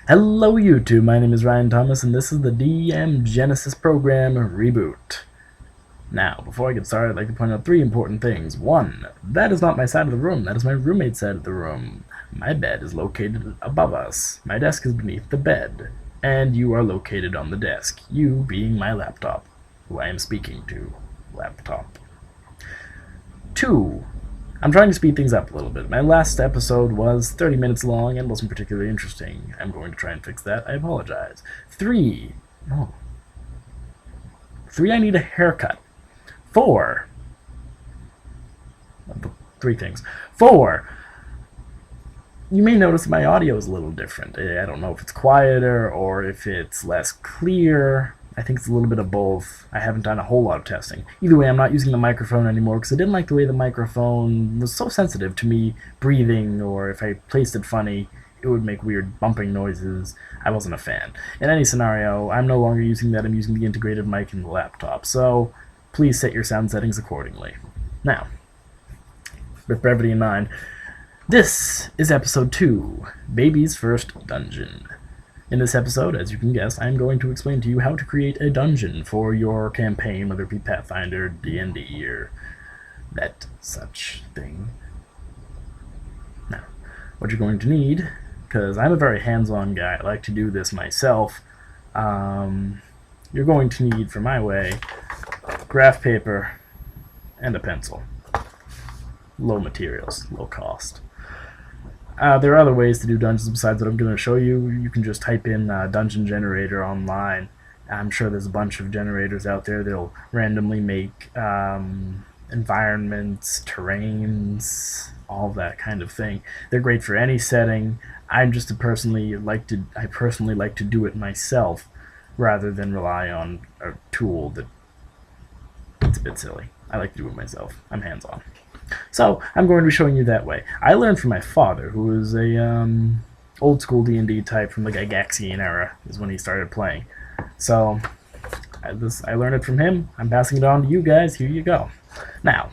Hello YouTube, my name is Ryan Thomas and this is the DM Genesis program reboot. Now, before I get started, I'd like to point out three important things. One, that is not my side of the room, that is my roommate's side of the room. My bed is located above us, my desk is beneath the bed, and you are located on the desk, you being my laptop, who I am speaking to. Laptop. Two, I'm trying to speed things up a little bit. My last episode was 30 minutes long and wasn't particularly interesting. I'm going to try and fix that. I apologize. Three, I need a haircut. Four, three things. Four, you may notice my audio is a little different. I don't know if it's quieter or if it's less clear. I think it's a little bit of both. I haven't done a whole lot of testing. Either way, I'm not using the microphone anymore because I didn't like the way the microphone was so sensitive to me breathing, or if I placed it funny, it would make weird bumping noises. I wasn't a fan. In any scenario, I'm no longer using that. I'm using the integrated mic in the laptop. So please set your sound settings accordingly. Now, with brevity in mind, this is episode 2, Baby's First Dungeon. In this episode, as you can guess, I'm going to explain to you how to create a dungeon for your campaign, whether it be Pathfinder, D&D, or that such thing. Now, what you're going to need, because I'm a very hands-on guy, I like to do this myself, you're going to need, for my way, graph paper and a pencil. Low materials, low cost. There are other ways to do dungeons besides what I'm going to show you. You can just type in dungeon generator online. I'm sure there's a bunch of generators out there that'll randomly make environments, terrains, all that kind of thing. They're great for any setting. I personally like to do it myself rather than rely on a tool that's a bit silly. I like to do it myself. I'm hands-on. So, I'm going to be showing you that way. I learned from my father, who was a old school D&D type from the Gygaxian era, is when he started playing. So, I learned it from him. I'm passing it on to you guys. Here you go. Now,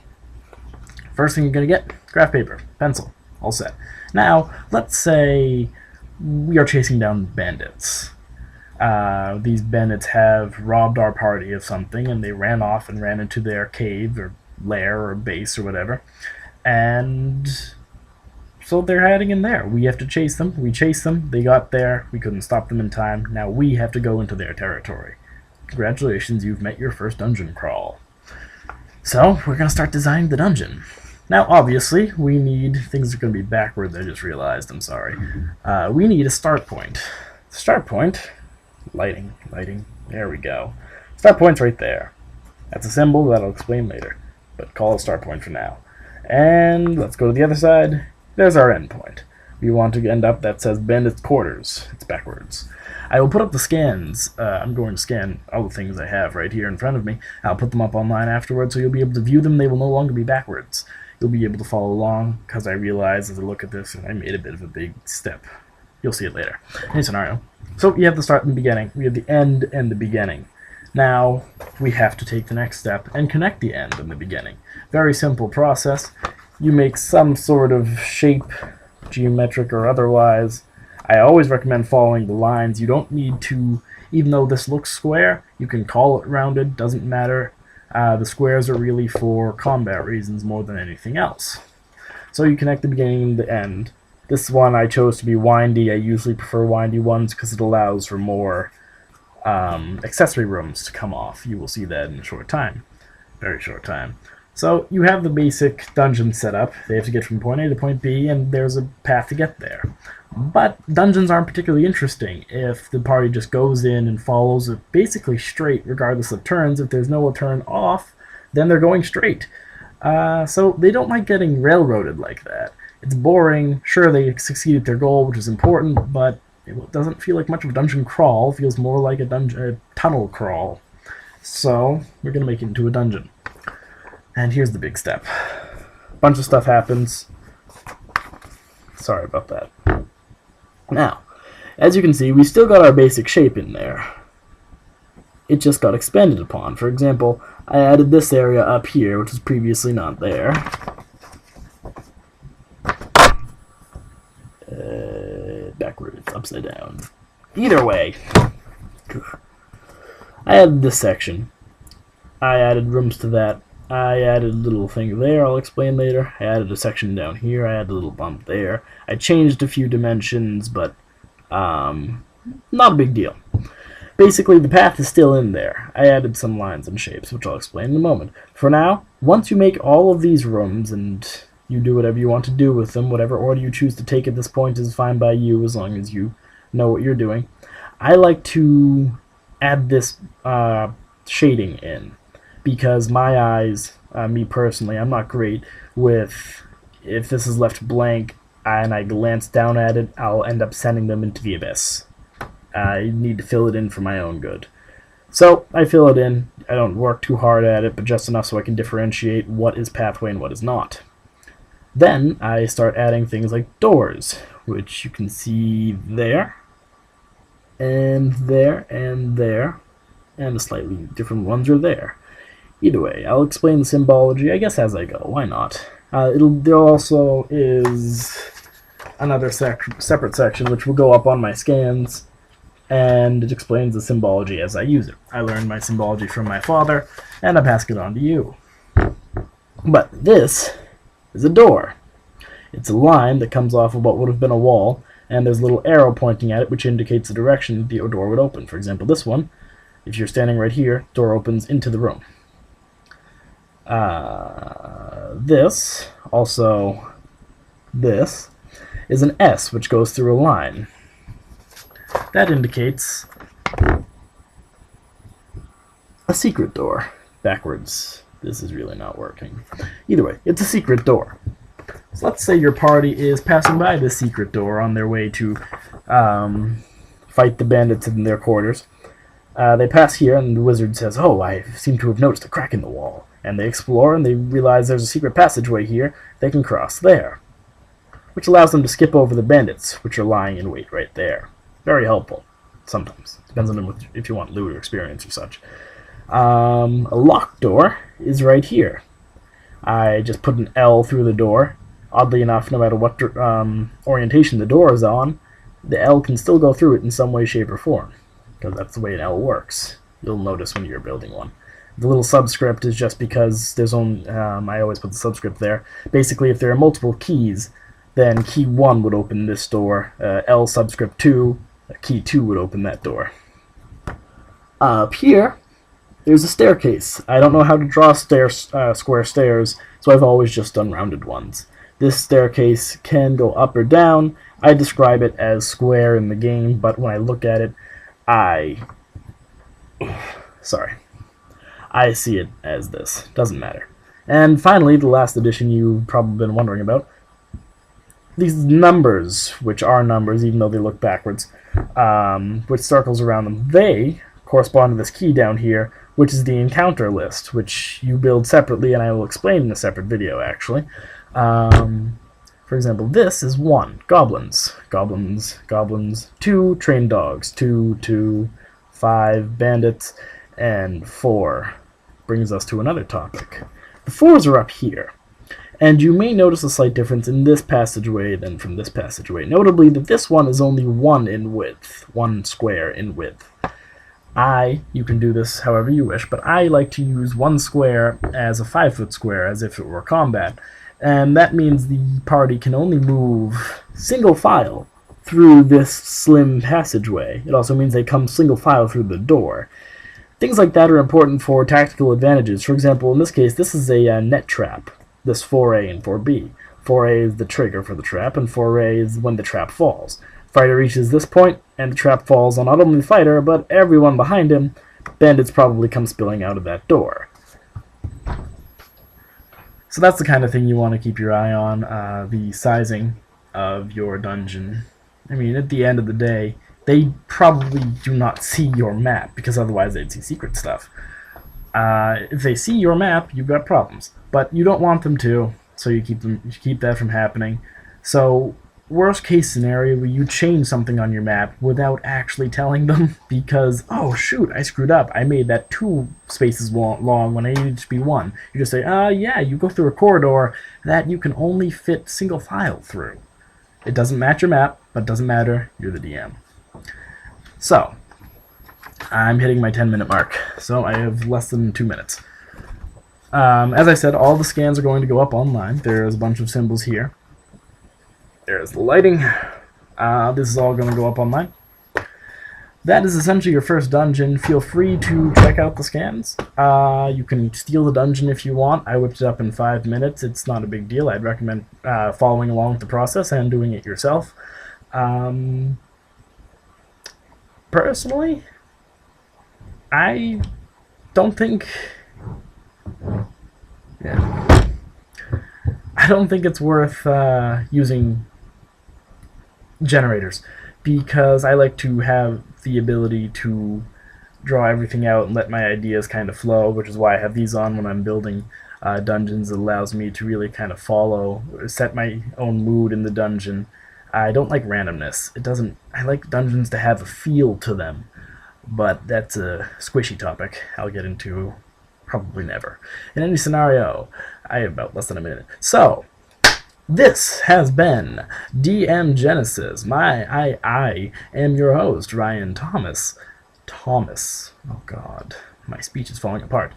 first thing you're going to get, graph paper, pencil, all set. Now, let's say we are chasing down bandits. These bandits have robbed our party of something, and they ran off and ran into their cave, or lair or base or whatever, and so they're hiding in there. We have to chase them. We chased them. They got there. We couldn't stop them in time. Now we have to go into their territory. Congratulations, you've met your first dungeon crawl. So we're going to start designing the dungeon. Now obviously we need, things are going to be backwards, I just realized, I'm sorry. We need a start point. Start point, lighting, there we go. Start point's right there. That's a symbol that I'll explain later, but call it start point for now. And let's go to the other side. There's our end point. We want to end up that says bandit's quarters. It's backwards. I will put up the scans. I'm going to scan all the things I have right here in front of me. I'll put them up online afterwards, so you'll be able to view them. They will no longer be backwards. You'll be able to follow along, because I realized as I look at this, I made a bit of a big step. You'll see it later. Any scenario. So you have the start and the beginning. We have the end and the beginning. Now, we have to take the next step and connect the end and the beginning. Very simple process. You make some sort of shape, geometric or otherwise. I always recommend following the lines. You don't need to, even though this looks square, you can call it rounded, doesn't matter. The squares are really for combat reasons more than anything else. So you connect the beginning and the end. This one I chose to be windy. I usually prefer windy ones because it allows for more accessory rooms to come off. You will see that in a short time. Very short time. So you have the basic dungeon set up. They have to get from point A to point B, and there's a path to get there. But dungeons aren't particularly interesting if the party just goes in and follows it basically straight regardless of turns. If there's no turn off, then they're going straight. So they don't like getting railroaded like that. It's boring. Sure, they succeed at their goal, which is important, but it doesn't feel like much of a dungeon crawl. It feels more like a tunnel crawl. So we're going to make it into a dungeon. And here's the big step. A bunch of stuff happens. Sorry about that. Now, as you can see, we still got our basic shape in there. It just got expanded upon. For example, I added this area up here, which was previously not there. Backwards, upside down. Either way, I added this section. I added rooms to that. I added a little thing there, I'll explain later. I added a section down here, I added a little bump there. I changed a few dimensions, but not a big deal. Basically, the path is still in there. I added some lines and shapes, which I'll explain in a moment. For now, once you make all of these rooms, and you do whatever you want to do with them, whatever order you choose to take at this point is fine by you, as long as you know what you're doing. I like to add this shading in, because my eyes, me personally, I'm not great with, if this is left blank and I glance down at it, I'll end up sending them into the abyss. I need to fill it in for my own good. So I fill it in. I don't work too hard at it, but just enough so I can differentiate what is pathway and what is not. Then I start adding things like doors, which you can see there, and there, and there, and the slightly different ones are there. Either way, I'll explain the symbology, I guess, as I go. Why not? There also is another separate section which will go up on my scans, and it explains the symbology as I use it. I learned my symbology from my father, and I pass it on to you. But this is a door. It's a line that comes off of what would have been a wall, and there's a little arrow pointing at it which indicates the direction the door would open. For example, this one, if you're standing right here, door opens into the room. This is an S which goes through a line. That indicates a secret door. Backwards. This is really not working. Either way, it's a secret door. So let's say your party is passing by this secret door on their way to fight the bandits in their quarters. They pass here, and the wizard says, "Oh, I seem to have noticed a crack in the wall." And they explore, and they realize there's a secret passageway here. They can cross there, which allows them to skip over the bandits, which are lying in wait right there. Very helpful. Sometimes. Depends on if you want loot or experience or such. A locked door is right here. I just put an L through the door. Oddly enough, no matter what orientation the door is on, the L can still go through it in some way, shape, or form, because that's the way an L works. You'll notice when you're building one. The little subscript is just because there's only, I always put the subscript there. Basically, if there are multiple keys, then key 1 would open this door. L subscript 2, key 2 would open that door. Up here, there's a staircase. I don't know how to draw square stairs, so I've always just done rounded ones. This staircase can go up or down. I describe it as square in the game, but when I look at it, I see it as this. Doesn't matter. And finally, the last addition you've probably been wondering about. These numbers, which are numbers even though they look backwards, with circles around them, they correspond to this key down here, which is the encounter list, which you build separately, and I will explain in a separate video, actually. For example, this is 1, goblins. Goblins, goblins. 2, trained dogs. 2, 5, bandits. And 4 brings us to another topic. The 4s are up here. And you may notice a slight difference in this passageway than from this passageway. Notably that this one is only 1 in width. 1 square in width. You can do this however you wish, but I like to use 1 square as a 5-foot square, as if it were combat. And that means the party can only move single file through this slim passageway. It also means they come single file through the door. Things like that are important for tactical advantages. For example, in this case, this is a net trap, this 4A and 4B. 4A is the trigger for the trap, and 4A is when the trap falls. Fighter reaches this point, and the trap falls on not only the fighter, but everyone behind him. Bandits probably come spilling out of that door. So that's the kind of thing you want to keep your eye on, the sizing of your dungeon. I mean, at the end of the day, they probably do not see your map, because otherwise they'd see secret stuff. If they see your map, you've got problems. But you don't want them to, so you keep that from happening. So, worst case scenario, you change something on your map without actually telling them, because, oh shoot, I screwed up. I made that 2 spaces long when I needed it to be 1. You just say, yeah, you go through a corridor that you can only fit single file through. It doesn't match your map, but it doesn't matter, you're the DM. So, I'm hitting my 10-minute mark, so I have less than 2 minutes. As I said, all the scans are going to go up online. There's a bunch of symbols here. There's the lighting. This is all going to go up online. That is essentially your first dungeon. Feel free to check out the scans. You can steal the dungeon if you want. I whipped it up in 5 minutes. It's not a big deal. I'd recommend following along with the process and doing it yourself. Personally, I don't think... Yeah. I don't think it's worth using generators, because I like to have the ability to draw everything out and let my ideas kind of flow, which is why I have these on when I'm building dungeons. It allows me to really kind of follow, set my own mood in the dungeon. I don't like randomness. I like dungeons to have a feel to them, but that's a squishy topic I'll get into probably never. In any scenario, I have about less than a minute. So, this has been DM Genesis. I am your host, Ryan Thomas. Oh god, my speech is falling apart.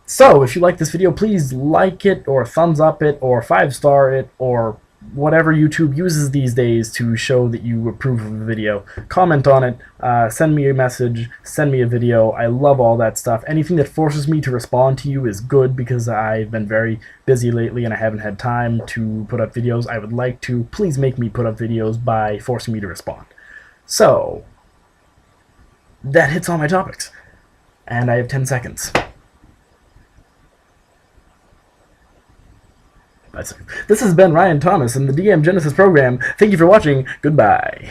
So, if you like this video, please like it, or thumbs up it, or 5-star it, or whatever YouTube uses these days to show that you approve of a video. Comment on it, send me a message, send me a video. I love all that stuff. Anything that forces me to respond to you is good, because I've been very busy lately and I haven't had time to put up videos. I would like to. Please make me put up videos by forcing me to respond. So, that hits all my topics. And I have 10 seconds. This has been Ryan Thomas in the DM Genesis program. Thank you for watching. Goodbye.